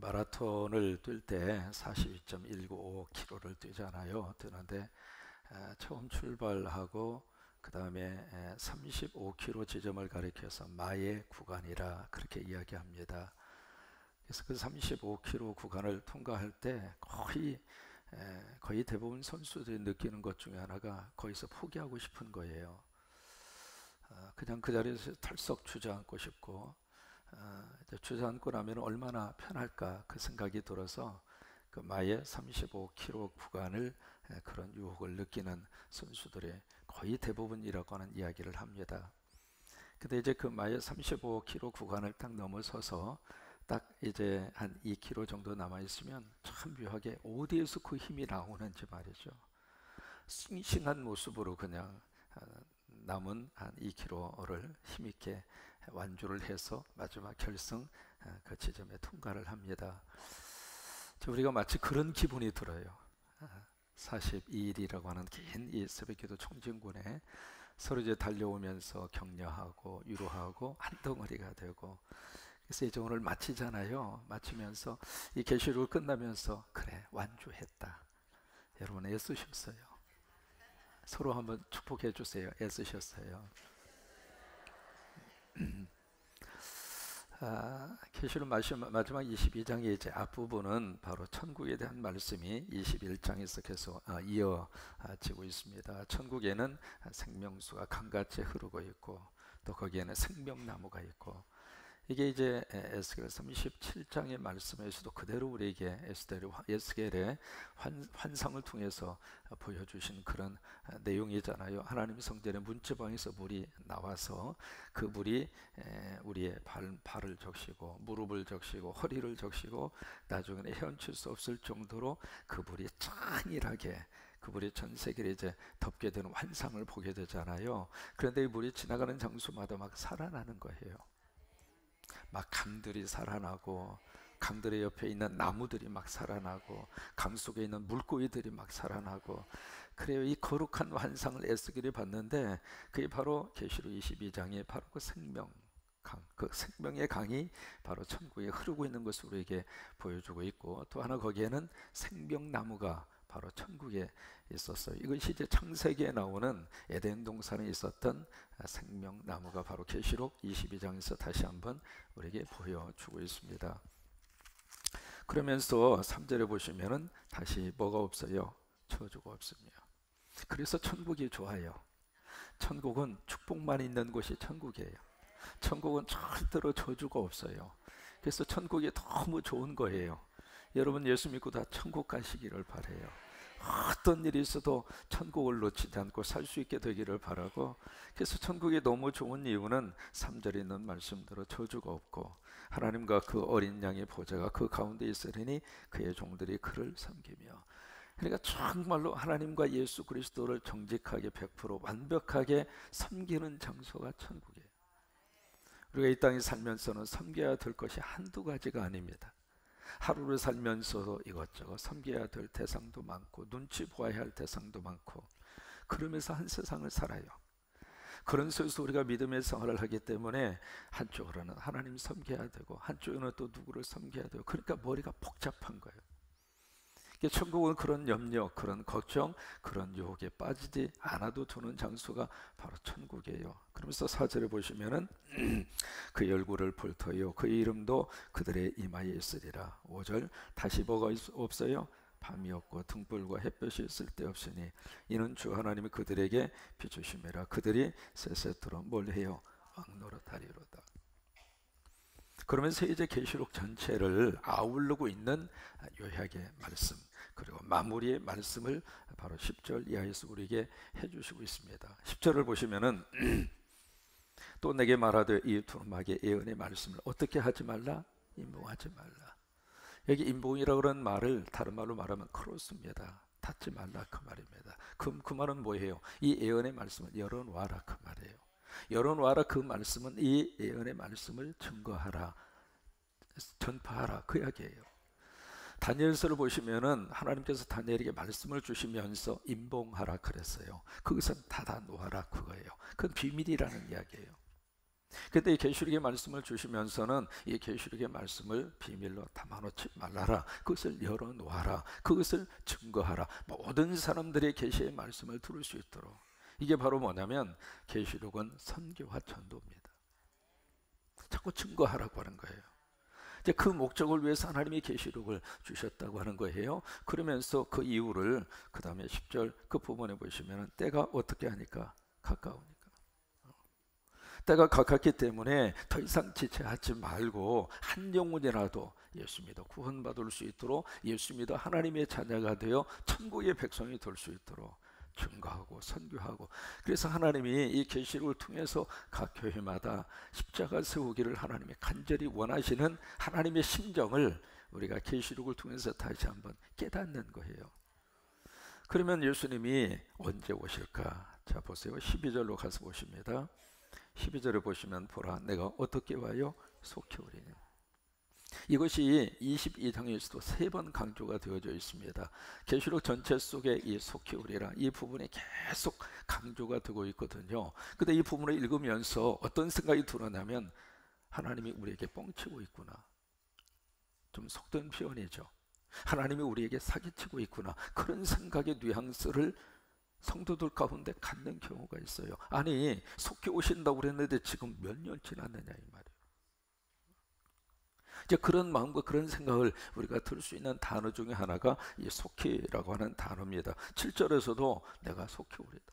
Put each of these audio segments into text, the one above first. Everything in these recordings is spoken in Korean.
마라톤을 뛸 때 42.195km를 뛰잖아요. 뛰는데 처음 출발하고 그 다음에 35km 지점을 가리켜서 마의 구간이라 그렇게 이야기합니다. 그래서 그 35km 구간을 통과할 때 거의 대부분 선수들이 느끼는 것 중에 하나가 거기서 포기하고 싶은 거예요. 그냥 그 자리에서 털썩 주저앉고 싶고, 이제 주저앉고 나면 얼마나 편할까 그 생각이 들어서 그 마의 35km 구간을 그런 유혹을 느끼는 선수들의 거의 대부분이라고 하는 이야기를 합니다. 근데 이제 그 마의 35km 구간을 딱 넘어서서 딱 이제 한 2km 정도 남아 있으면 참 묘하게 어디에서 그 힘이 나오는지 말이죠. 싱싱한 모습으로 그냥 남은 한 2km를 힘있게 완주를 해서 마지막 결승 그 지점에 통과를 합니다. 우리가 마치 그런 기분이 들어요. 42일이라고 하는 긴 이 새벽기도 총진군에 서로 이제 달려오면서 격려하고 위로하고 한 덩어리가 되고, 그래서 이제 오늘 마치잖아요. 마치면서 이 계시록을 끝나면서 그래 완주했다. 여러분 애쓰셨어요. 서로 한번 축복해 주세요. 애쓰셨어요. 계시록 마지막 22장의 이제 앞부분은 바로 천국에 대한 말씀이 21장에서 계속 이어지고 있습니다. 천국에는 생명수가 강같이 흐르고 있고, 또 거기에는 생명나무가 있고, 이게 이제 에스겔 37장의 말씀에서도 그대로 우리에게 에스겔의 환상을 통해서 보여주신 그런 내용이잖아요. 하나님 성전의 문지방에서 물이 나와서 그 물이 우리의 발을 적시고 무릎을 적시고 허리를 적시고 나중에는 헤엄칠 수 없을 정도로 그 물이 짱일하게, 그 물이 전 세계를 이제 덮게 되는 환상을 보게 되잖아요. 그런데 이 물이 지나가는 장소마다 막 살아나는 거예요. 막 강들이 살아나고, 강들의 옆에 있는 나무들이 막 살아나고, 강 속에 있는 물고기들이 막 살아나고, 그래요. 이 거룩한 환상을 에스겔이 봤는데 그게 바로 계시록 22장에 바로 그 생명 강, 그 생명의 강이 바로 천국에 흐르고 있는 것을 우리에게 보여주고 있고, 또 하나 거기에는 생명나무가 바로 천국에 있었어요. 이것이 이제 창세기에 나오는 에덴 동산에 있었던 생명나무가 바로 계시록 22장에서 다시 한번 우리에게 보여주고 있습니다. 그러면서 3절에 보시면은 다시 뭐가 없어요? 저주가 없습니다. 그래서 천국이 좋아요. 천국은 축복만 있는 곳이 천국이에요. 천국은 절대로 저주가 없어요. 그래서 천국이 너무 좋은 거예요. 여러분 예수 믿고 다 천국 가시기를 바라요. 어떤 일이 있어도 천국을 놓치지 않고 살 수 있게 되기를 바라고, 그래서 천국이 너무 좋은 이유는 3절에 있는 말씀대로 저주가 없고 하나님과 그 어린 양의 보좌가 그 가운데 있으리니 그의 종들이 그를 섬기며, 그러니까 정말로 하나님과 예수 그리스도를 정직하게 100% 완벽하게 섬기는 장소가 천국이에요. 우리가 이 땅에 살면서는 섬겨야 될 것이 한두 가지가 아닙니다. 하루를 살면서도 이것저것 섬겨야 될 대상도 많고 눈치 보아야 할 대상도 많고, 그러면서 한 세상을 살아요. 그런 속에서 우리가 믿음의 생활을 하기 때문에 한쪽으로는 하나님 섬겨야 되고 한쪽으로는 또 누구를 섬겨야 되고, 그러니까 머리가 복잡한 거예요. 천국은 그런 염려, 그런 걱정, 그런 유혹에 빠지지 않아도 두는 장소가 바로 천국이에요. 그러면서 4절에 보시면은 그 얼굴을 볼 터요 그 이름도 그들의 이마에 있으리라. 5절 다시 뭐가 없어요? 밤이 없고 등불과 햇볕이 있을 데 없으니 이는 주 하나님이 그들에게 비추심이라. 그들이 세세토록 뭘 해요? 왕노릇하리로다. 그러면서 이제 계시록 전체를 아우르고 있는 요약의 말씀, 그리고 마무리의 말씀을 바로 10절 이하에서 우리에게 해주시고 있습니다. 10절을 보시면은 또 내게 말하되 이 두루마기의 예언의 말씀을 어떻게 하지 말라? 임봉하지 말라. 여기 임봉이라고 하는 말을 다른 말로 말하면 크로스입니다. 닫지 말라 그 말입니다. 그 말은 뭐예요? 이 예언의 말씀을 열어놓아라 그 말이에요. 열어놓아라 그 말씀은 이 예언의 말씀을 증거하라, 전파하라 그 이야기예요. 다니엘서를 보시면은 하나님께서 다니엘에게 말씀을 주시면서 임봉하라 그랬어요. 그것은 닫아 놓아라 그거예요. 그건 비밀이라는 이야기예요. 그때 이 계시록의 말씀을 주시면서는 이 계시록의 말씀을 비밀로 담아놓지 말라라. 그것을 열어놓아라. 그것을 증거하라. 모든 사람들의 계시의 말씀을 들을 수 있도록. 이게 바로 뭐냐면 계시록은 선교와 전도입니다. 자꾸 증거하라고 하는 거예요. 이제 그 목적을 위해서 하나님이 계시록을 주셨다고 하는 거예요. 그러면서 그 이유를 그 다음에 10절 그 부분에 보시면 때가 어떻게 하니까 가까우니까. 때가 가깝기 때문에 더 이상 지체하지 말고 한 영혼이라도 예수 믿어 구원받을 수 있도록 예수 믿어 하나님의 자녀가 되어 천국의 백성이 될 수 있도록 증거하고 선교하고. 그래서 하나님이 이 계시록을 통해서 각 교회마다 십자가 세우기를 하나님이 간절히 원하시는 하나님의 심정을 우리가 계시록을 통해서 다시 한번 깨닫는 거예요. 그러면 예수님이 언제 오실까? 자 보세요. 12절로 가서 보십니다. 12절에 보시면 보라 내가 어떻게 와요? 속히 오리니. 이것이 22장에서도 3번 강조가 되어져 있습니다. 계시록 전체 속에 이 속히 오리라 이 부분이 계속 강조가 되고 있거든요. 근데 이 부분을 읽으면서 어떤 생각이 드러나면 하나님이 우리에게 뻥치고 있구나. 좀 속된 표현이죠. 하나님이 우리에게 사기치고 있구나. 그런 생각의 뉘앙스를 성도들 가운데 갖는 경우가 있어요. 아니 속히 오신다고 그랬는데 지금 몇 년 지났느냐 이 말이에요. 이제 그런 마음과 그런 생각을 우리가 들 수 있는 단어 중에 하나가 이 속히라고 하는 단어입니다. 7절에서도 내가 속히 오리다.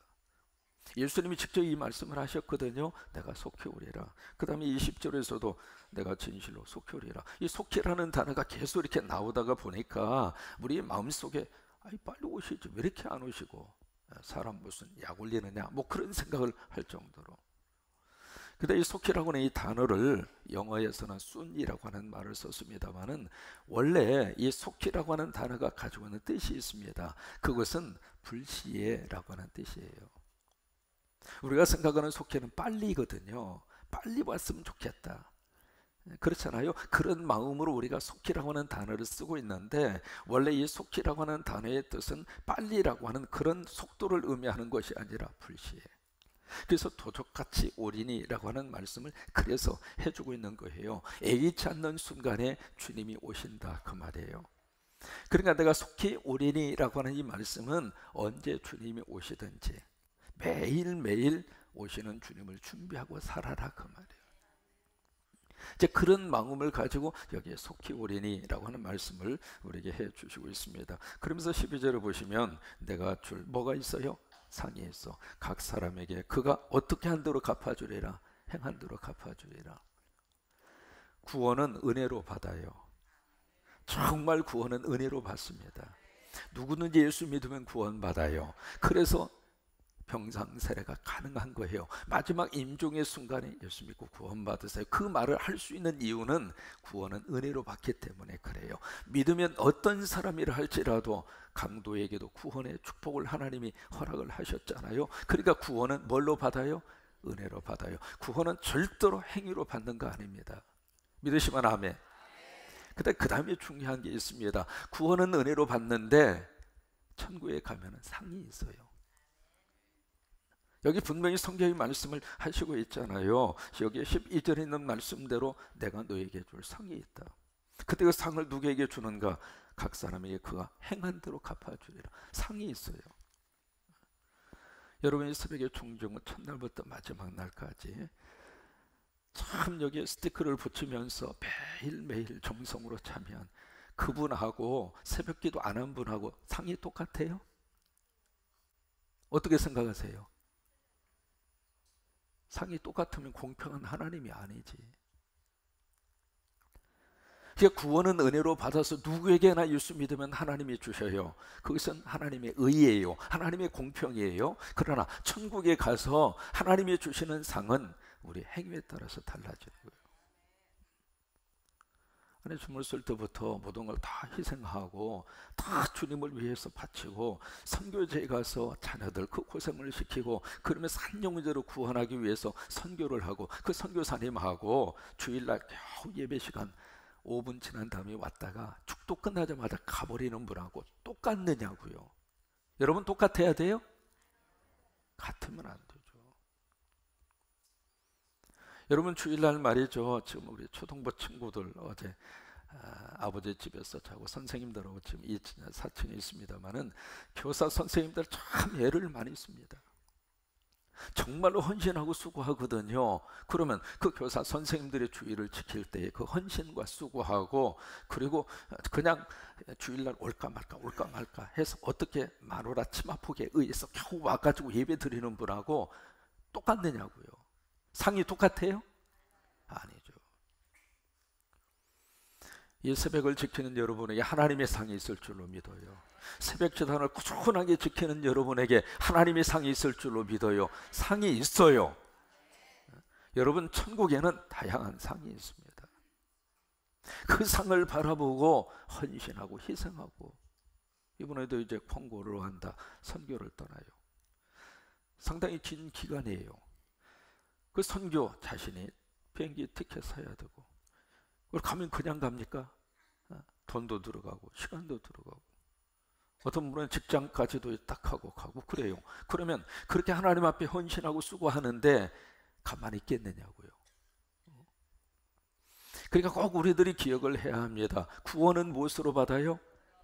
예수님이 직접 이 말씀을 하셨거든요. 내가 속히 오리라. 그 다음에 20절에서도 내가 진실로 속히 오리라. 이 속히라는 단어가 계속 이렇게 나오다가 보니까 우리 마음속에 아이 빨리 오시지 왜 이렇게 안 오시고 사람 무슨 약 올리느냐 뭐 그런 생각을 할 정도로. 근데 이 속히라고 하는 이 단어를 영어에서는 soon이라고 하는 말을 썼습니다만은 원래 이 속히라고 하는 단어가 가지고 있는 뜻이 있습니다. 그것은 불시에라고 하는 뜻이에요. 우리가 생각하는 속히는 빨리거든요. 빨리 왔으면 좋겠다. 그렇잖아요. 그런 마음으로 우리가 속히라고 하는 단어를 쓰고 있는데 원래 이 속히라고 하는 단어의 뜻은 빨리라고 하는 그런 속도를 의미하는 것이 아니라 불시에. 그래서 도적같이 오리니라고 하는 말씀을 그래서 해주고 있는 거예요. 예기치 않는 순간에 주님이 오신다 그 말이에요. 그러니까 내가 속히 오리니라고 하는 이 말씀은 언제 주님이 오시든지 매일매일 오시는 주님을 준비하고 살아라 그 말이에요. 이제 그런 마음을 가지고 여기에 속히 오리니라고 하는 말씀을 우리에게 해 주시고 있습니다. 그러면서 12절을 보시면 내가 줄 뭐가 있어요? 상이 있어. 각 사람에게 그가 어떻게 한 대로 갚아주리라. 행한 대로 갚아주리라. 구원은 은혜로 받아요. 정말 구원은 은혜로 받습니다. 누구든지 예수 믿으면 구원받아요. 그래서 병상세례가 가능한 거예요. 마지막 임종의 순간에 예수 믿고 구원받으세요. 그 말을 할 수 있는 이유는 구원은 은혜로 받기 때문에 그래요. 믿으면 어떤 사람이라 할지라도 강도에게도 구원의 축복을 하나님이 허락을 하셨잖아요. 그러니까 구원은 뭘로 받아요? 은혜로 받아요. 구원은 절대로 행위로 받는 거 아닙니다. 믿으시면 아멘. 근데 그 다음에 중요한 게 있습니다. 구원은 은혜로 받는데 천국에 가면 상이 있어요. 여기 분명히 성경의 말씀을 하시고 있잖아요. 여기 12절에 있는 말씀대로 내가 너에게 줄 상이 있다. 그때 그 상을 누구에게 주는가? 각 사람에게 그가 행한 대로 갚아주리라. 상이 있어요. 여러분이 새벽에 종종 첫날부터 마지막 날까지 참 여기에 스티커를 붙이면서 매일매일 정성으로 차면 그분하고 새벽기도 안 한 분하고 상이 똑같아요? 어떻게 생각하세요? 상이 똑같으면 공평한 하나님이 아니지. 그러니까 구원은 은혜로 받아서 누구에게나 예수 믿으면 하나님이 주셔요. 그것은 하나님의 의예요. 하나님의 공평이에요. 그러나 천국에 가서 하나님이 주시는 상은 우리 행위에 따라서 달라지는 거예요. 아니 주물쓸 때부터 모든 걸 다 희생하고 다 주님을 위해서 바치고 선교지에 가서 자녀들 그 고생을 시키고 그러면서 한 영혼대로 구원하기 위해서 선교를 하고 그 선교사님하고 주일날 겨우 예배 시간 5분 지난 다음에 왔다가 축도 끝나자마자 가버리는 분하고 똑같느냐고요. 여러분 똑같아야 돼요? 같으면 안 되죠. 여러분 주일날 말이죠. 지금 우리 초등부 친구들 어제 아버지 집에서 자고 선생님들하고 지금 2층, 4층에 있습니다만은 교사 선생님들 참 애를 많이 씁니다. 정말로 헌신하고 수고하거든요. 그러면 그 교사 선생님들의 주의를 지킬 때 그 헌신과 수고하고, 그리고 그냥 주일날 올까 말까 해서 어떻게 마누라 치마폭에 의해서 겨우 와가지고 예배 드리는 분하고 똑같느냐고요. 상이 똑같아요? 아니죠. 이 새벽을 지키는 여러분에게 하나님의 상이 있을 줄로 믿어요. 새벽 제단을 꾸준하게 지키는 여러분에게 하나님의 상이 있을 줄로 믿어요. 상이 있어요. 여러분, 천국에는 다양한 상이 있습니다. 그 상을 바라보고 헌신하고 희생하고, 이번에도 이제 콩고를 한다, 선교를 떠나요. 상당히 긴 기간이에요. 그 선교 자신이 비행기 티켓 사야 되고, 가면 그냥 갑니까? 돈도 들어가고 시간도 들어가고, 어떤 분은 직장까지도 딱 하고 가고 그래요. 그러면 그렇게 하나님 앞에 헌신하고 수고하는데 가만히 있겠느냐고요. 그러니까 꼭 우리들이 기억을 해야 합니다. 구원은 무엇으로 받아요?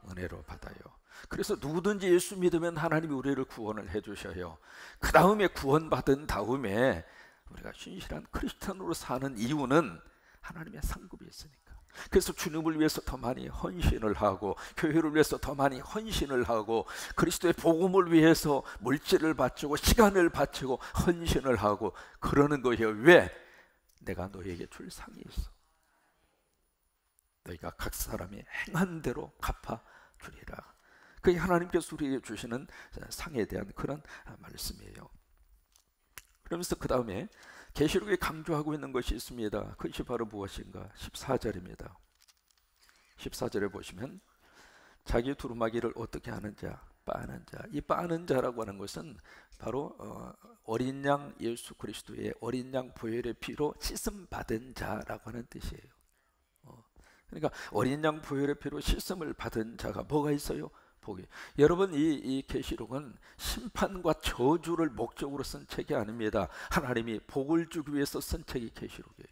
은혜로 받아요. 그래서 누구든지 예수 믿으면 하나님이 우리를 구원을 해주셔요. 그 다음에 구원받은 다음에 우리가 신실한 크리스찬으로 사는 이유는 하나님의 상급이 있으니까. 그래서 주님을 위해서 더 많이 헌신을 하고, 교회를 위해서 더 많이 헌신을 하고, 그리스도의 복음을 위해서 물질을 바치고 시간을 바치고 헌신을 하고 그러는 거예요. 왜? 내가 너에게 줄 상이 있어. 너희가 각 사람이 행한 대로 갚아주리라. 그게 하나님께서 우리에게 주시는 상에 대한 그런 말씀이에요. 그러면서 그 다음에 계시록에 강조하고 있는 것이 있습니다. 그것이 바로 무엇인가? 14절입니다. 14절에 보시면 자기 두루마기를 어떻게 하는 자, 빠는 자. 이 빠는 자라고 하는 것은 바로 어린 양 예수 그리스도의 어린 양 보혈의 피로 씻음 받은 자라고 하는 뜻이에요. 그러니까 어린 양 보혈의 피로 씻음을 받은 자가 뭐가 있어요? 복이. 여러분, 이 계시록은 심판과 저주를 목적으로 쓴 책이 아닙니다. 하나님이 복을 주기 위해서 쓴 책이 계시록이에요.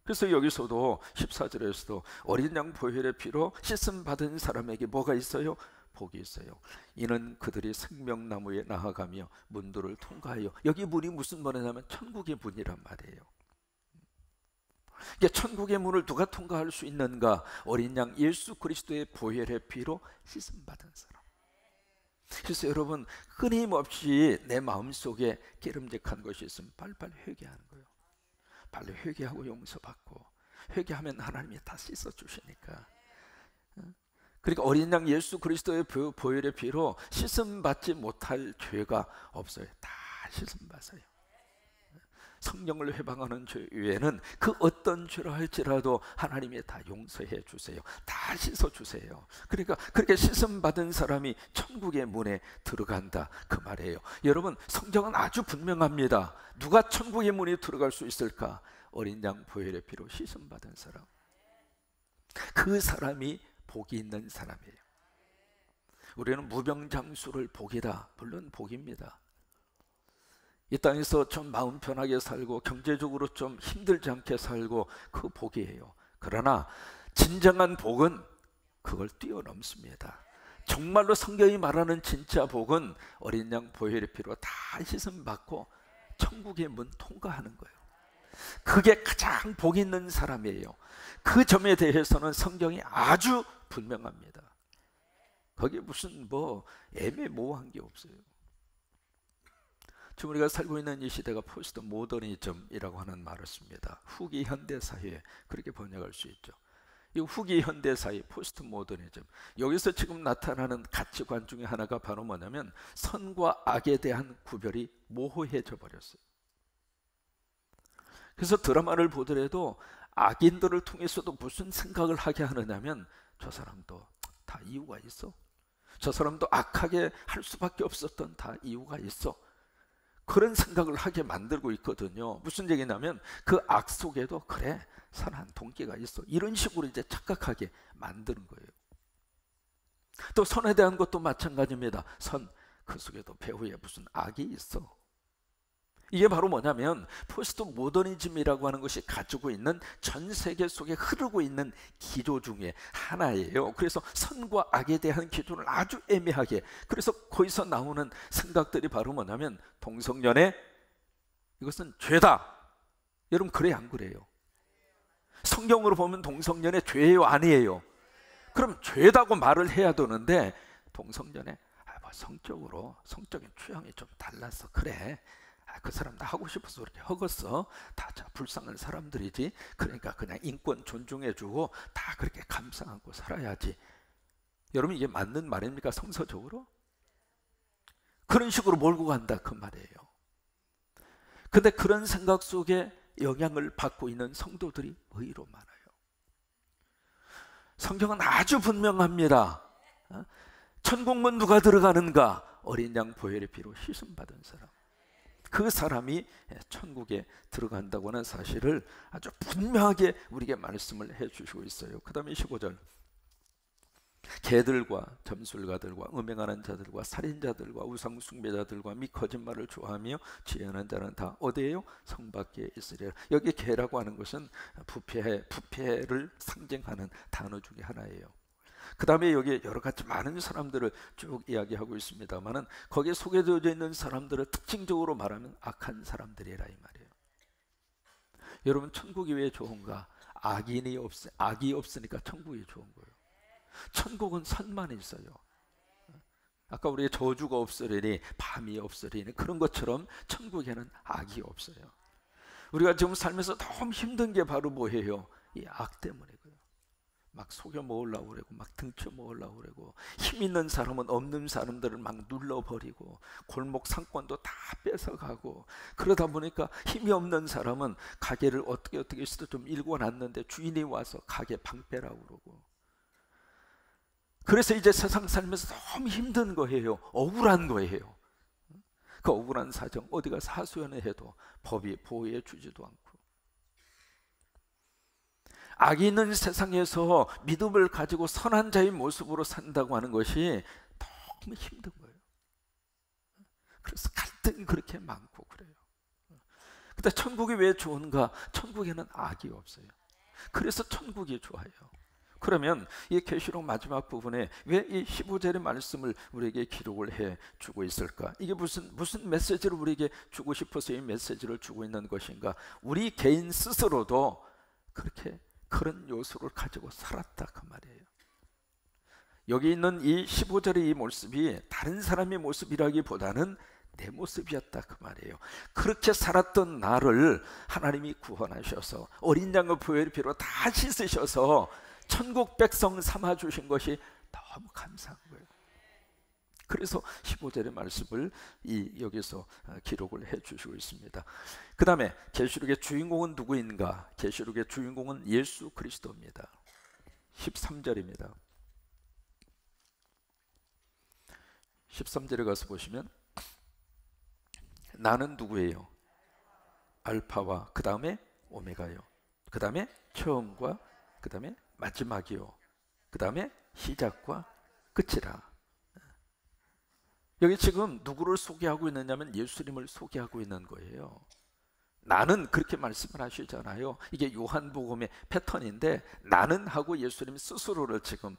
그래서 여기서도 14절에서도 어린 양 보혈의 피로 씻음 받은 사람에게 뭐가 있어요? 복이 있어요. 이는 그들이 생명나무에 나아가며 문들을 통과하여. 여기 문이 무슨 말이냐면 천국의 문이란 말이에요. 천국의 문을 누가 통과할 수 있는가? 어린 양 예수 그리스도의 보혈의 피로 씻음 받은 사람. 그래서 여러분, 끊임없이 내 마음속에 기름직한 것이 있으면 빨리빨리 회개하는 거예요. 빨리 회개하고 용서받고, 회개하면 하나님이 다 씻어주시니까. 그러니까 어린 양 예수 그리스도의 보혈의 피로 씻음 받지 못할 죄가 없어요. 다 씻음 받아요. 성령을 회방하는 죄 외에는 그 어떤 죄를 할지라도 하나님이 다 용서해 주세요. 다 씻어 주세요. 그러니까 그렇게 씻음 받은 사람이 천국의 문에 들어간다, 그 말이에요. 여러분, 성경은 아주 분명합니다. 누가 천국의 문에 들어갈 수 있을까? 어린 양 보혈의 피로 씻음 받은 사람. 그 사람이 복이 있는 사람이에요. 우리는 무병장수를 복이다. 물론 복입니다. 이 땅에서 좀 마음 편하게 살고 경제적으로 좀 힘들지 않게 살고, 그 복이에요. 그러나 진정한 복은 그걸 뛰어넘습니다. 정말로 성경이 말하는 진짜 복은 어린 양 보혈의 피로 다 씻음 받고 천국의 문 통과하는 거예요. 그게 가장 복 있는 사람이에요. 그 점에 대해서는 성경이 아주 분명합니다. 거기에 무슨 애매모호한 게 없어요. 지금 우리가 살고 있는 이 시대가 포스트 모더니즘이라고 하는 말을 씁니다. 후기 현대 사회, 그렇게 번역할 수 있죠. 이 후기 현대 사회, 포스트 모더니즘, 여기서 지금 나타나는 가치관 중에 하나가 바로 뭐냐면 선과 악에 대한 구별이 모호해져 버렸어요. 그래서 드라마를 보더라도 악인들을 통해서도 무슨 생각을 하게 하느냐면, 저 사람도 다 이유가 있어. 저 사람도 악하게 할 수밖에 없었던 다 이유가 있어. 그런 생각을 하게 만들고 있거든요. 무슨 얘기냐면 그 악 속에도 그래, 선한 동기가 있어. 이런 식으로 이제 착각하게 만드는 거예요. 또 선에 대한 것도 마찬가지입니다. 선, 그 속에도 배후에 무슨 악이 있어. 이게 바로 뭐냐면 포스트 모더니즘이라고 하는 것이 가지고 있는 전 세계 속에 흐르고 있는 기조 중에 하나예요. 그래서 선과 악에 대한 기준을 아주 애매하게, 그래서 거기서 나오는 생각들이 바로 뭐냐면 동성연애 이것은 죄다. 여러분 그래요 안 그래요? 성경으로 보면 동성연애 죄예요 아니에요? 그럼 죄다고 말을 해야 되는데 동성연애 뭐 성적인 취향이 좀 달라서 그래, 그 사람 다 하고 싶어서 그렇게 허겄어, 다 불쌍한 사람들이지, 그러니까 그냥 인권 존중해주고 다 그렇게 감상하고 살아야지. 여러분 이게 맞는 말입니까? 성서적으로? 그런 식으로 몰고 간다 그 말이에요. 근데 그런 생각 속에 영향을 받고 있는 성도들이 의외로 많아요. 성경은 아주 분명합니다. 천국문 누가 들어가는가? 어린 양 보혈의 피로 씻음받은 사람, 그 사람이 천국에 들어간다고 하는 사실을 아주 분명하게 우리에게 말씀을 해주시고 있어요. 그 다음에 15절, 개들과 점술가들과 음행하는 자들과 살인자들과 우상 숭배자들과 미 거짓말을 좋아하며 지혜하는 자는 다 어디에요? 성 밖에 있으리라. 여기 개라고 하는 것은 부패를 상징하는 단어 중에 하나예요. 그 다음에 여기 여러 가지 많은 사람들을 쭉 이야기하고 있습니다만은 거기에 소개되어 있는 사람들을 특징적으로 말하면 악한 사람들이라 이 말이에요. 여러분 천국이 왜 좋은가? 악이 없으니까 천국이 좋은 거예요. 천국은 선만 있어요. 아까 우리가 저주가 없으리니 밤이 없으리니 그런 것처럼 천국에는 악이 없어요. 우리가 지금 살면서 너무 힘든 게 바로 뭐예요? 이 악 때문이고요. 막 속여 먹으려고 그러고 막 등쳐 먹으려고 그러고, 힘 있는 사람은 없는 사람들을 막 눌러버리고 골목 상권도 다 뺏어가고, 그러다 보니까 힘이 없는 사람은 가게를 어떻게 해서 좀 일궈놨는데 주인이 와서 가게 방패라고 그러고, 그래서 이제 세상 살면서 너무 힘든 거예요. 억울한 거예요. 그 억울한 사정 어디 가서 하소연을 해도 법이 보호해 주지도 않고, 악이 있는 세상에서 믿음을 가지고 선한 자의 모습으로 산다고 하는 것이 너무 힘든 거예요. 그래서 갈등이 그렇게 많고 그래요. 근데 천국이 왜 좋은가? 천국에는 악이 없어요. 그래서 천국이 좋아요. 그러면 이 계시록 마지막 부분에 왜 이 15절의 말씀을 우리에게 기록을 해 주고 있을까? 이게 무슨 메시지를 우리에게 주고 싶어서 이 메시지를 주고 있는 것인가? 우리 개인 스스로도 그렇게 그런 요소를 가지고 살았다 그 말이에요. 여기 있는 이 15절의 이 모습이 다른 사람의 모습이라기보다는 내 모습이었다 그 말이에요. 그렇게 살았던 나를 하나님이 구원하셔서 어린 양의 보혈의 피로 다 씻으셔서 천국 백성 삼아 주신 것이 너무 감사한 거예요. 그래서 15절의 말씀을 여기서 기록을 해 주시고 있습니다. 그 다음에 계시록의 주인공은 누구인가? 계시록의 주인공은 예수 그리스도입니다. 13절입니다. 13절에 가서 보시면 나는 누구예요? 알파와 그 다음에 오메가요. 그 다음에 처음과 그 다음에 마지막이요. 그 다음에 시작과 끝이라. 여기 지금 누구를 소개하고 있느냐면 예수님을 소개하고 있는 거예요. 나는 그렇게 말씀을 하시잖아요. 이게 요한복음의 패턴인데 나는 하고 예수님 스스로를 지금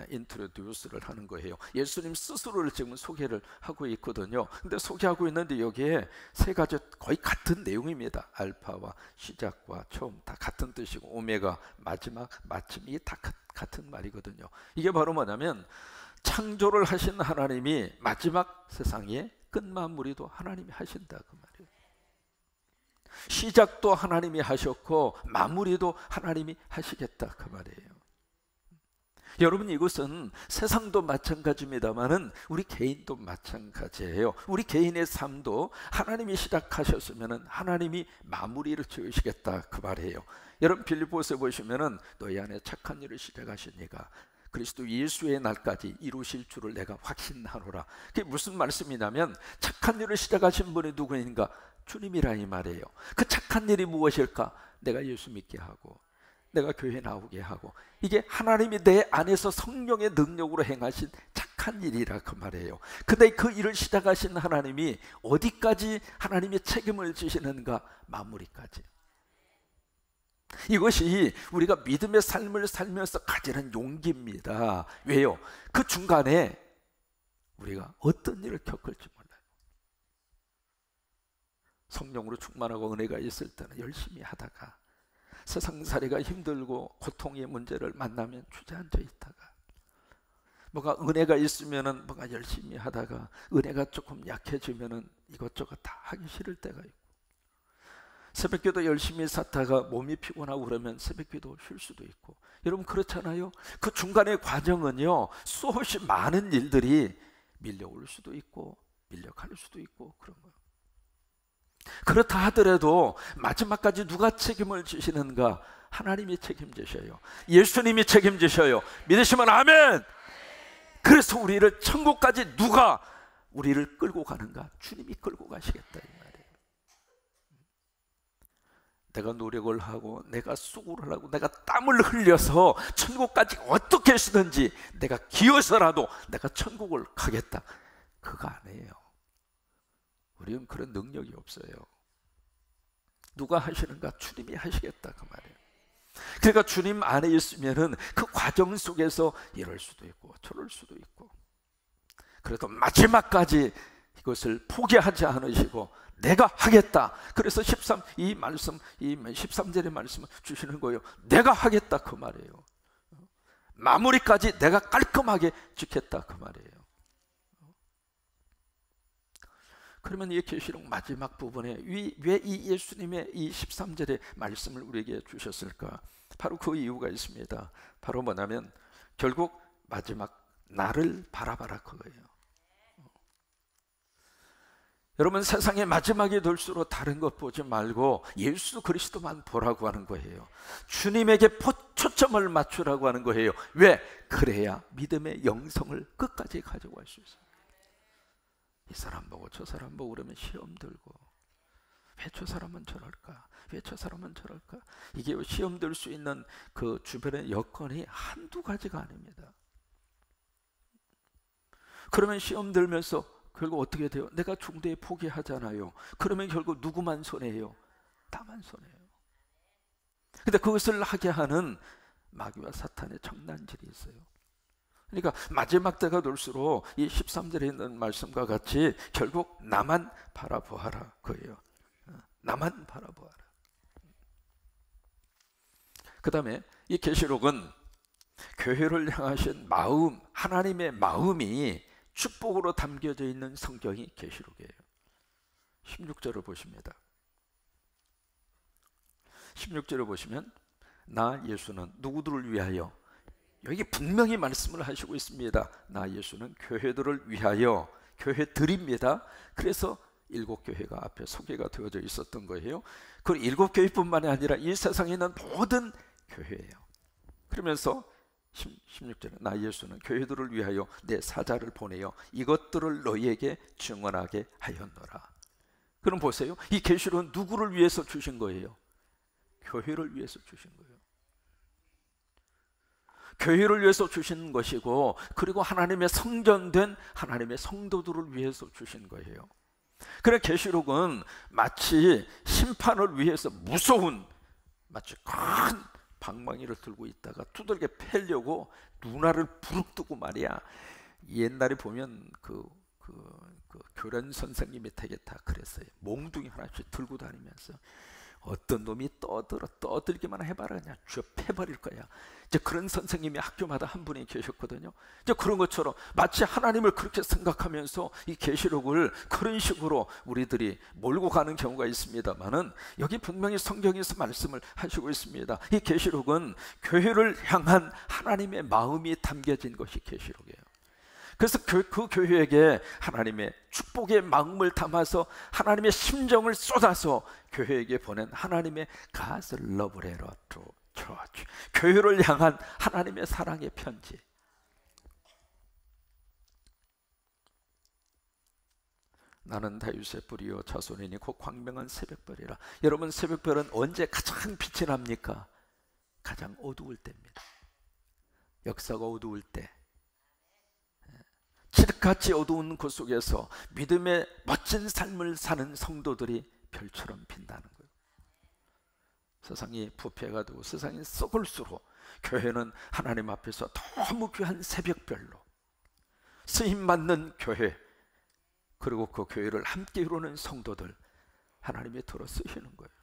인트로듀스를 하는 거예요. 예수님 스스로를 지금 소개를 하고 있거든요. 근데 소개하고 있는데 여기에 세 가지 거의 같은 내용입니다. 알파와 시작과 처음 다 같은 뜻이고 오메가 마지막 마침이 다 같은 말이거든요. 이게 바로 뭐냐면 창조를 하신 하나님이 마지막 세상에 끝마무리도 하나님이 하신다 그 말이에요. 시작도 하나님이 하셨고 마무리도 하나님이 하시겠다 그 말이에요. 여러분 이것은 세상도 마찬가지입니다만은 우리 개인도 마찬가지예요. 우리 개인의 삶도 하나님이 시작하셨으면 하나님이 마무리를 지으시겠다 그 말이에요. 여러분 빌립보서 보시면은 너희 안에 착한 일을 시작하시니까 그리스도 예수의 날까지 이루실 줄을 내가 확신하노라. 그게 무슨 말씀이냐면 착한 일을 시작하신 분이 누구인가? 주님이라 이 말이에요. 그 착한 일이 무엇일까? 내가 예수 믿게 하고 내가 교회 나오게 하고, 이게 하나님이 내 안에서 성령의 능력으로 행하신 착한 한 일이라 그 말이에요. 근데 그 일을 시작하신 하나님이 어디까지 하나님의 책임을 지시는가? 마무리까지. 이것이 우리가 믿음의 삶을 살면서 가지는 용기입니다. 왜요? 그 중간에 우리가 어떤 일을 겪을지 몰라요. 성령으로 충만하고 은혜가 있을 때는 열심히 하다가 세상살이가 힘들고 고통의 문제를 만나면 주저앉아 있다가, 뭐가 은혜가 있으면은 뭔가 열심히 하다가 은혜가 조금 약해지면은 이것저것 다 하기 싫을 때가 있고, 새벽기도 열심히 샀다가 몸이 피곤하고 그러면 새벽기도 쉴 수도 있고. 여러분 그렇잖아요. 그 중간의 과정은요, 수없이 많은 일들이 밀려올 수도 있고 밀려갈 수도 있고 그런 거예요. 그렇다 하더라도 마지막까지 누가 책임을 지시는가? 하나님이 책임지셔요. 예수님이 책임지셔요. 믿으시면 아멘. 그래서 우리를 천국까지 누가 우리를 끌고 가는가? 주님이 끌고 가시겠다 이 말이에요. 내가 노력을 하고 내가 수고를 하고 내가 땀을 흘려서 천국까지 어떻게 해서든지 내가 기어서라도 내가 천국을 가겠다, 그거 아니에요. 우리는 그런 능력이 없어요. 누가 하시는가? 주님이 하시겠다 그 말이에요. 그러니까 주님 안에 있으면은 그 과정 속에서 이럴 수도 있고 저럴 수도 있고, 그래도 마지막까지 이것을 포기하지 않으시고 내가 하겠다. 그래서 13절의 말씀을 주시는 거예요. 내가 하겠다 그 말이에요. 마무리까지 내가 깔끔하게 지켰다 그 말이에요. 그러면 이 계시록 마지막 부분에 왜 이 예수님의 이 13절의 말씀을 우리에게 주셨을까? 바로 그 이유가 있습니다. 바로 뭐냐면 결국 마지막 나를 바라봐라 그거예요. 여러분 세상의 마지막이 될수록 다른 것 보지 말고 예수 그리스도만 보라고 하는 거예요. 주님에게 초점을 맞추라고 하는 거예요. 왜? 그래야 믿음의 영성을 끝까지 가지고 갈 수 있어요. 이 사람 보고 저 사람 보고 그러면 시험 들고, 왜 저 사람은 저럴까? 왜 저 사람은 저럴까? 이게 시험 들 수 있는 그 주변의 여건이 한두 가지가 아닙니다. 그러면 시험 들면서 결국 어떻게 돼요? 내가 중대에 포기하잖아요. 그러면 결국 누구만 손해요? 나만 손해요. 근데 그것을 하게 하는 마귀와 사탄의 장난질이 있어요. 그러니까 마지막 때가 될수록 이 13절에 있는 말씀과 같이 결국 나만 바라보아라 그예요. 나만 바라보아라. 그 다음에 이 계시록은 교회를 향하신 마음, 하나님의 마음이 축복으로 담겨져 있는 성경이 계시록이에요. 16절을 보십니다. 16절을 보시면 나 예수는 누구들을 위하여, 여기 분명히 말씀을 하시고 있습니다. 나 예수는 교회들을 위하여, 교회들입니다. 그래서 7교회가 앞에 소개가 되어져 있었던 거예요. 그 7교회뿐만이 아니라 이 세상에 있는 모든 교회예요. 그러면서 16절에 나 예수는 교회들을 위하여 내 사자를 보내어 이것들을 너희에게 증언하게 하였노라. 그럼 보세요. 이 계시록은 누구를 위해서 주신 거예요? 교회를 위해서 주신 거예요. 교회를 위해서 주신 것이고, 그리고 하나님의 성전된 하나님의 성도들을 위해서 주신 거예요. 그래 계시록은 마치 심판을 위해서 무서운, 마치 큰 방망이를 들고 있다가 두들겨 패려고 누나를 부릅뜨고 말이야. 옛날에 보면 그 교련 선생님이 되게 다 그랬어요. 몽둥이 하나씩 들고 다니면서 어떤 놈이 떠들기만 해봐라 그냥 쥐어 패버릴 거야. 이제 그런 선생님이 학교마다 한 분이 계셨거든요. 이제 그런 것처럼 마치 하나님을 그렇게 생각하면서 이 계시록을 그런 식으로 우리들이 몰고 가는 경우가 있습니다만은, 여기 분명히 성경에서 말씀을 하시고 있습니다. 이 계시록은 교회를 향한 하나님의 마음이 담겨진 것이 계시록이에요. 그래서 그 교회에게 하나님의 축복의 마음을 담아서 하나님의 심정을 쏟아서 교회에게 보낸 하나님의 God's love letter to church, 교회를 향한 하나님의 사랑의 편지. 나는 다윗의 뿌리요 자손이니 곧 광명한 새벽별이라. 여러분 새벽별은 언제 가장 빛이 납니까? 가장 어두울 때입니다. 역사가 어두울 때, 달같이 어두운 곳 속에서 믿음의 멋진 삶을 사는 성도들이 별처럼 빛나는 거예요. 세상이 부패가 되고 세상이 썩을수록 교회는 하나님 앞에서 너무 귀한 새벽별로 쓰임 받는 교회, 그리고 그 교회를 함께 이루는 성도들, 하나님이 들어 쓰시는 거예요.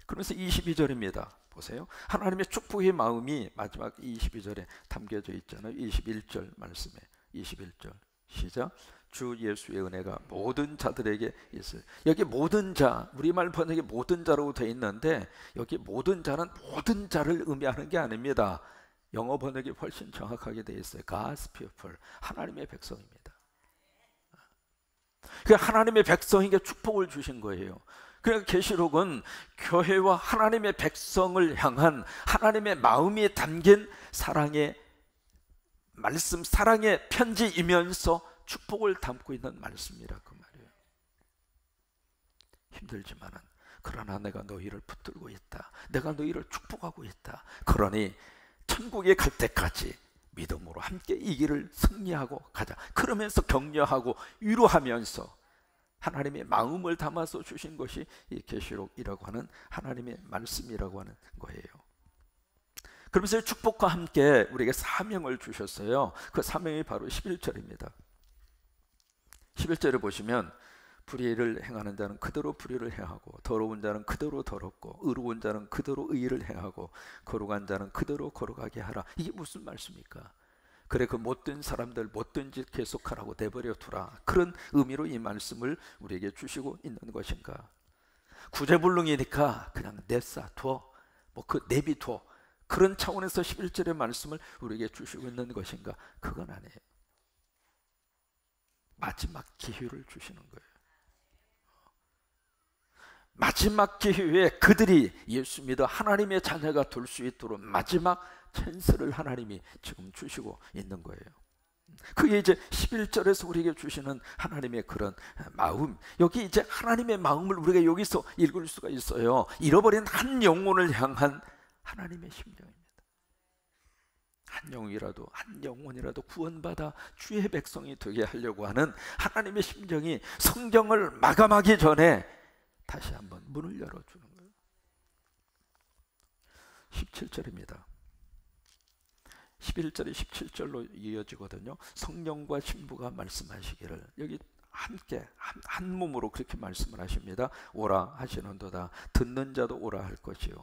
그래서 22절입니다. 보세요. 하나님의 축복의 마음이 마지막 22절에 담겨져 있잖아요. 21절 말씀에 21절 시작. 주 예수의 은혜가 모든 자들에게 있어요. 여기 모든 자, 우리말 번역에 모든 자라고 되어 있는데 여기 모든 자는 모든 자를 의미하는 게 아닙니다. 영어 번역이 훨씬 정확하게 되어 있어요. God's people, 하나님의 백성입니다. 그 하나님의 백성에게 축복을 주신 거예요. 그러니까 계시록은 교회와 하나님의 백성을 향한 하나님의 마음이 담긴 사랑의 말씀, 사랑의 편지이면서 축복을 담고 있는 말씀이라 그 말이에요. 힘들지만은 그러나 내가 너희를 붙들고 있다. 내가 너희를 축복하고 있다. 그러니 천국에 갈 때까지 믿음으로 함께 이 길을 승리하고 가자. 그러면서 격려하고 위로하면서 하나님의 마음을 담아서 주신 것이 이 계시록이라고 하는 하나님의 말씀이라고 하는 거예요. 그러면서 축복과 함께 우리에게 사명을 주셨어요. 그 사명이 바로 11절입니다. 11절을 보시면 불의를 행하는 자는 그대로 불의를 행하고 더러운 자는 그대로 더럽고 의로운 자는 그대로 의를 행하고 거룩한 자는 그대로 거룩하게 하라. 이게 무슨 말씀입니까? 그래, 그 못된 사람들 못된 짓 계속하라고 내버려 두라. 그런 의미로 이 말씀을 우리에게 주시고 있는 것인가? 구제불능이니까 그냥 내싸둬, 그 내비둬, 그런 차원에서 11절의 말씀을 우리에게 주시고 있는 것인가? 그건 아니에요. 마지막 기회를 주시는 거예요. 마지막 기회에 그들이 예수 믿어 하나님의 자녀가 될 수 있도록 마지막 찬스를 하나님이 지금 주시고 있는 거예요. 그게 이제 11절에서 우리에게 주시는 하나님의 그런 마음, 여기 이제 하나님의 마음을 우리가 여기서 읽을 수가 있어요. 잃어버린 한 영혼을 향한 하나님의 심정입니다. 한 영혼이라도 구원받아 주의 백성이 되게 하려고 하는 하나님의 심정이 성경을 마감하기 전에 다시 한번 문을 열어주는 거예요. 17절입니다. 11절이 17절로 이어지거든요. 성령과 신부가 말씀하시기를, 여기 함께 한 몸으로 그렇게 말씀을 하십니다. 오라 하시는도다. 듣는 자도 오라 할 것이요,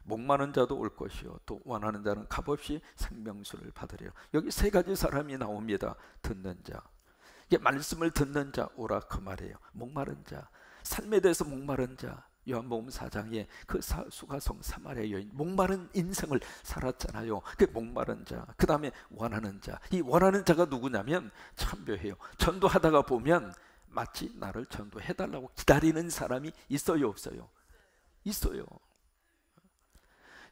목마른 자도 올 것이요, 또 원하는 자는 값없이 생명수를 받으리라. 여기 세 가지 사람이 나옵니다. 듣는 자, 이게 말씀을 듣는 자 오라 그 말이에요. 목마른 자, 삶에 대해서 목마른 자, 요한복음 4장에 그 수가성 사마리아 여인 목마른 인생을 살았잖아요. 그 목마른 자, 그 다음에 원하는 자. 이 원하는 자가 누구냐면 참 묘해요. 전도하다가 보면 마치 나를 전도해달라고 기다리는 사람이 있어요, 없어요? 있어요.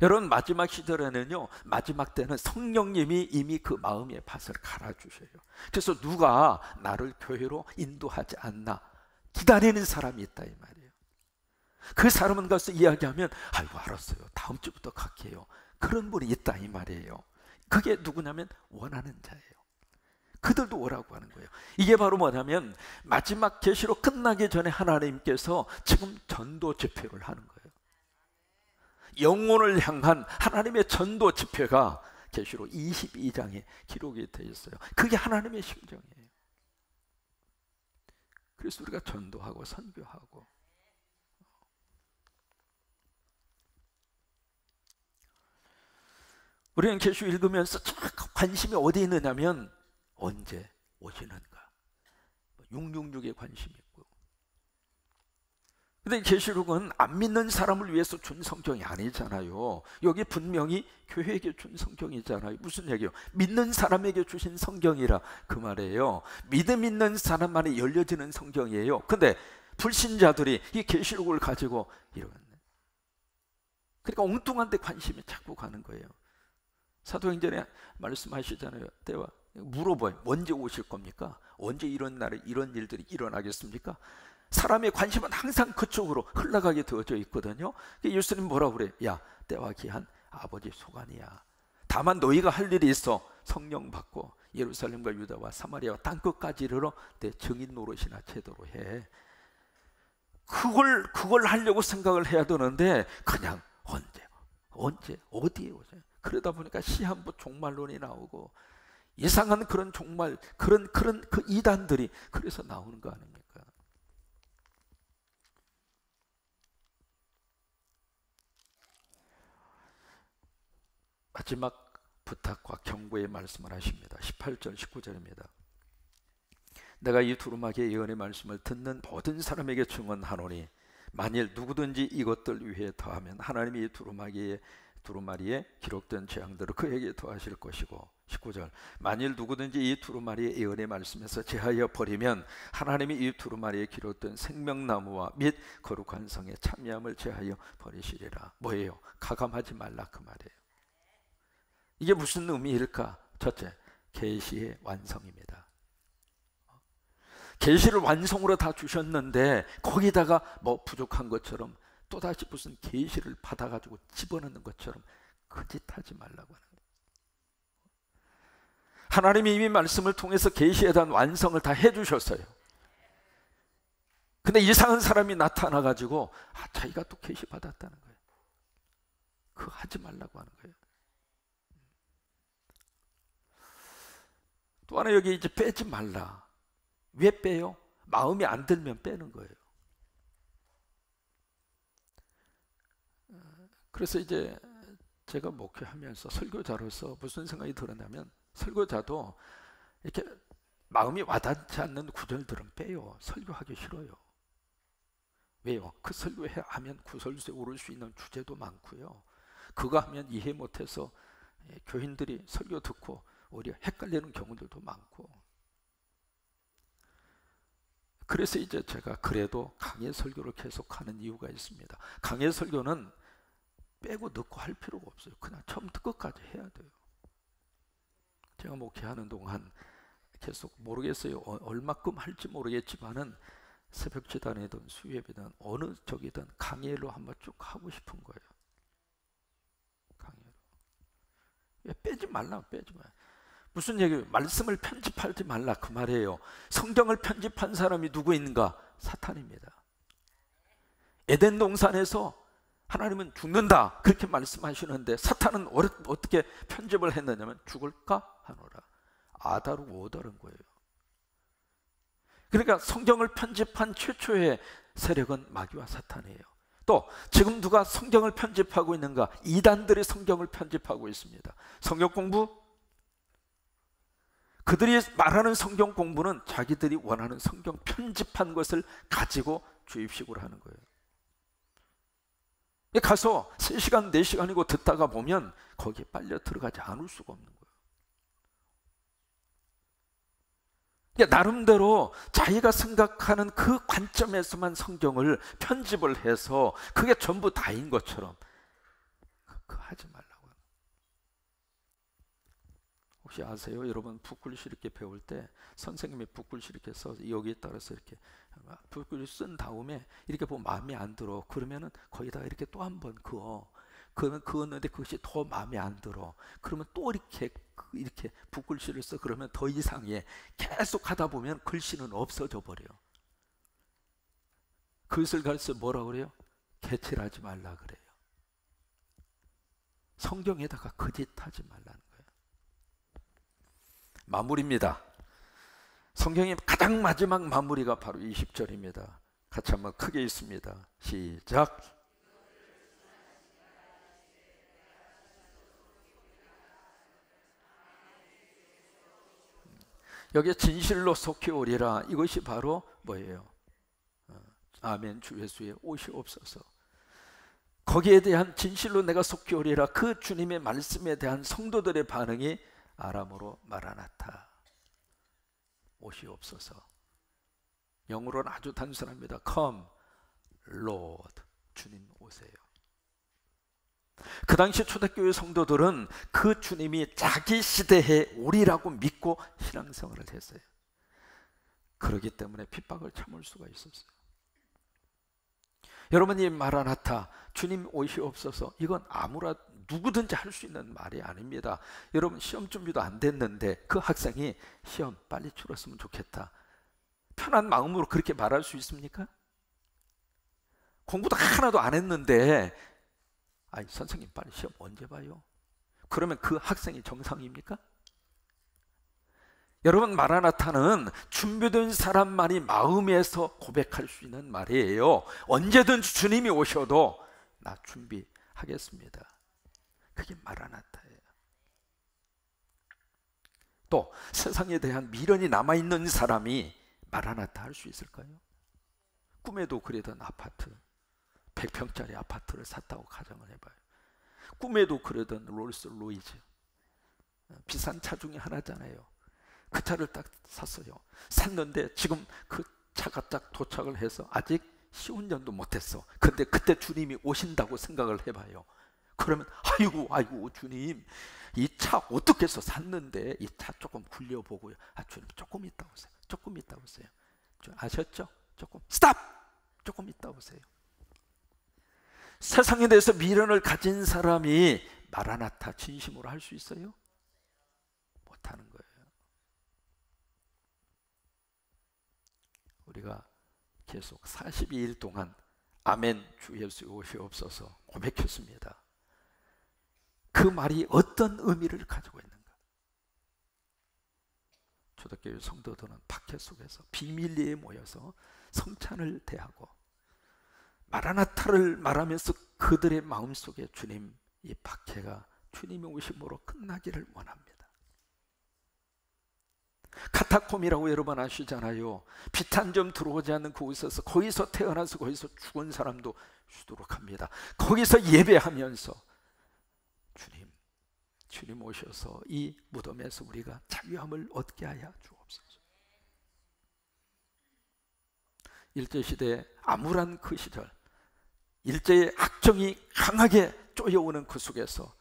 여러분, 마지막 시절에는요, 마지막 때는 성령님이 이미 그 마음의 밭을 갈아주셔요. 그래서 누가 나를 교회로 인도하지 않나 기다리는 사람이 있다 이 말이에요. 그 사람은 가서 이야기하면 아이고 알았어요, 다음 주부터 갈게요. 그런 분이 있다 이 말이에요. 그게 누구냐면 원하는 자예요. 그들도 오라고 하는 거예요. 이게 바로 뭐냐면 마지막 계시록 끝나기 전에 하나님께서 지금 전도 집회를 하는 거예요. 영혼을 향한 하나님의 전도 집회가 계시록 22장에 기록이 되어 있어요. 그게 하나님의 심정이에요. 그래서 우리가 전도하고 선교하고, 우리는 계시록 읽으면서 관심이 어디 있느냐면 언제 오시는가, 666에 관심이 있고. 근데 계시록은 안 믿는 사람을 위해서 준 성경이 아니잖아요. 여기 분명히 교회에게 준 성경이잖아요. 무슨 얘기예요? 믿는 사람에게 주신 성경이라 그 말이에요. 믿음 있는 사람만이 열려지는 성경이에요. 근데 불신자들이 이 계시록을 가지고 이러겠네. 그러니까 엉뚱한 데 관심이 자꾸 가는 거예요. 사도행전에 말씀하시잖아요. 때와 물어봐요. 언제 오실 겁니까? 언제 이런 날에 이런 일들이 일어나겠습니까? 사람의 관심은 항상 그쪽으로 흘러가게 되어져 있거든요. 예수님 뭐라고 그래? 야, 때와 기한 아버지 소관이야. 다만 너희가 할 일이 있어. 성령 받고 예루살렘과 유다와 사마리아와 땅끝까지 이르러 내 증인 노릇이나 제대로 해. 그걸 하려고 생각을 해야 되는데 그냥 언제 어디에 오죠? 그러다 보니까 시한부 종말론이 나오고 이상한 그런 종말 그런 그 이단들이 그래서 나오는 거 아닙니까? 마지막 부탁과 경고의 말씀을 하십니다. 18절 19절입니다. 내가 이 두루마기의 예언의 말씀을 듣는 모든 사람에게 증언하노니 만일 누구든지 이것들 위해 더하면 하나님이 이 두루마리에 기록된 재앙들을 그에게 더하실 것이고 19절 만일 누구든지 이 두루마리의 예언의 말씀에서 제하여 버리면 하나님이 이 두루마리에 기록된 생명나무와 및 거룩한 성에 참여함을 제하여 버리시리라. 뭐예요? 가감하지 말라 그 말이에요. 이게 무슨 의미일까? 첫째, 계시의 완성입니다. 계시를 완성으로 다 주셨는데 거기다가 뭐 부족한 것처럼 또다시 무슨 계시를 받아가지고 집어넣는 것처럼 그 짓 하지 말라고 하는 거예요. 하나님이 이미 말씀을 통해서 계시에 대한 완성을 다 해주셨어요. 근데 이상한 사람이 나타나가지고 자기가 또 계시 받았다는 거예요. 그거 하지 말라고 하는 거예요. 또 하나 여기 이제 빼지 말라. 왜 빼요? 마음에 안 들면 빼는 거예요. 그래서 이제 제가 목회하면서 설교자로서 무슨 생각이 들었냐면 설교자도 이렇게 마음이 와닿지 않는 구절들은 빼요. 설교하기 싫어요. 왜요? 그 설교하면 구설수에 오를 수 있는 주제도 많고요. 그거 하면 이해 못해서 교인들이 설교 듣고 오히려 헷갈리는 경우들도 많고. 그래서 이제 제가 그래도 강의 설교를 계속하는 이유가 있습니다. 강의 설교는 빼고 넣고 할 필요가 없어요. 그냥 처음부터 끝까지 해야 돼요. 제가 목회하는 동안 계속 모르겠어요. 얼마큼 할지 모르겠지만은 새벽 지단이든 수요예배든 어느 적이든 강의로 한번 쭉 하고 싶은 거예요. 강의로. 왜 빼지 말라, 빼지 마. 무슨 얘기예요? 말씀을 편집하지 말라 그 말이에요. 성경을 편집한 사람이 누구 있는가? 사탄입니다. 에덴 동산에서 하나님은 죽는다 그렇게 말씀하시는데 사탄은 어떻게 편집을 했느냐면 죽을까 하노라. 아다르고 오다른 거예요. 그러니까 성경을 편집한 최초의 세력은 마귀와 사탄이에요. 또 지금 누가 성경을 편집하고 있는가? 이단들이 성경을 편집하고 있습니다. 성경 공부? 그들이 말하는 성경 공부는 자기들이 원하는 성경 편집한 것을 가지고 주입식으로 하는 거예요. 가서 3시간, 4시간이고 듣다가 보면 거기에 빨려 들어가지 않을 수가 없는 거예요. 나름대로 자기가 생각하는 그 관점에서만 성경을 편집을 해서 그게 전부 다인 것처럼 그거 하지 말라고. 혹시 아세요? 여러분 붓글씨 이렇게 배울 때 선생님이 붓글씨 이렇게 써서 여기에 따라서 이렇게 붓글씨 쓴 다음에 이렇게 보면 마음에 안 들어. 그러면은 거기다가 이렇게 또 한 번 그어. 그러면 그었는데 그것이 더 마음에 안 들어. 그러면 또 이렇게 붓글씨를 써. 그러면 더 이상해. 계속 하다 보면 글씨는 없어져 버려. 그것을 가르쳐 뭐라 그래요? 개칠하지 말라 그래요. 성경에다가 거짓 하지 말라는 거예요. 마무리입니다. 성경의 가장 마지막 마무리가 바로 20절입니다. 같이 한번 크게 읽습니다. 시작. 여기에 진실로 속히 오리라. 이것이 바로 뭐예요? 아멘 주 예수의 오시옵소서. 거기에 대한 진실로 내가 속히 오리라 그 주님의 말씀에 대한 성도들의 반응이 아람어로 마라나타 오시옵소서. 영어로는 아주 단순합니다. Come, Lord. 주님 오세요. 그 당시 초대교회 성도들은 그 주님이 자기 시대에 오리라고 믿고 신앙생활을 했어요. 그렇기 때문에 핍박을 참을 수가 있었어요. 여러분이 마라나타, 주님 오시옵소서, 이건 아무나 누구든지 할 수 있는 말이 아닙니다. 여러분 시험 준비도 안 됐는데 그 학생이 시험 빨리 치렀으면 좋겠다, 편한 마음으로 그렇게 말할 수 있습니까? 공부도 하나도 안 했는데 아니 선생님 빨리 시험 언제 봐요? 그러면 그 학생이 정상입니까? 여러분 마라나타는 준비된 사람만이 마음에서 고백할 수 있는 말이에요. 언제든지 주님이 오셔도 나 준비하겠습니다. 그게 마라나타예요. 또 세상에 대한 미련이 남아있는 사람이 마라나타 할 수 있을까요? 꿈에도 그리던 아파트, 100평짜리 아파트를 샀다고 가정을 해봐요. 꿈에도 그러던 롤스로이즈, 비싼 차 중에 하나잖아요. 그 차를 딱 샀어요. 샀는데 지금 그 차가 딱 도착을 해서 아직 시운전도 못했어. 근데 그때 주님이 오신다고 생각을 해봐요. 그러면 아이고 주님, 이 차 어떻게 해서 샀는데 이 차 조금 굴려보고요. 주님 조금 있다 오세요. 조금 있다 오세요. 아셨죠? 조금 스탑! 조금 있다 오세요. 세상에 대해서 미련을 가진 사람이 마라나타 진심으로 할 수 있어요? 못하는 거예요. 우리가 계속 42일 동안 아멘 주 예수 오시옵소서 고백했습니다. 그 말이 어떤 의미를 가지고 있는가? 초대교회 성도들은 박해 속에서 비밀리에 모여서 성찬을 대하고 마라나타를 말하면서 그들의 마음속에 주님, 이 박해가 주님의 오심으로 끝나기를 원합니다. 카타콤이라고 여러분 아시잖아요. 빛 한 점 들어오지 않는 그곳에서, 거기서 태어나서 거기서 죽은 사람도 수두룩합니다. 거기서 예배하면서 주님 오셔서 이 무덤에서 우리가 자유함을 얻게 하여 주옵소서. 일제시대 암울한 그 시절, 일제의 악정이 강하게 쪼여오는 그 속에서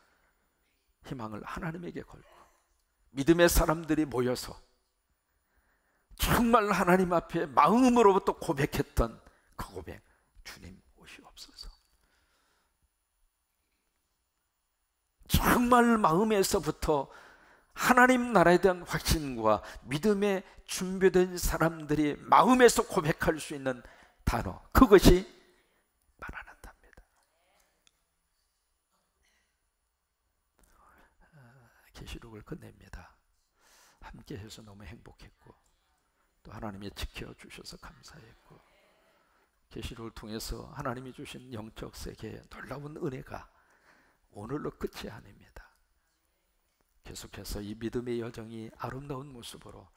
희망을 하나님에게 걸고 믿음의 사람들이 모여서 정말 하나님 앞에 마음으로부터 고백했던 그 고백, 주님 오시옵소서. 정말 마음에서부터 하나님 나라에 대한 확신과 믿음에 준비된 사람들이 마음에서 고백할 수 있는 단어, 그것이 마라나타입니다. 계시록을 끝냅니다. 함께 해서 너무 행복했고 또 하나님이 지켜주셔서 감사했고, 계시록을 통해서 하나님이 주신 영적 세계의 놀라운 은혜가 오늘로 끝이 아닙니다. 계속해서 이 믿음의 여정이 아름다운 모습으로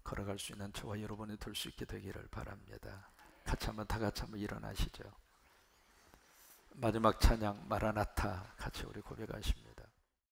걸어갈 수 있는 저와 여러분이 될 수 있게 되기를 바랍니다. 다 같이 한번 일어나시죠. 마지막 찬양 마라나타 같이 우리 고백하십니다.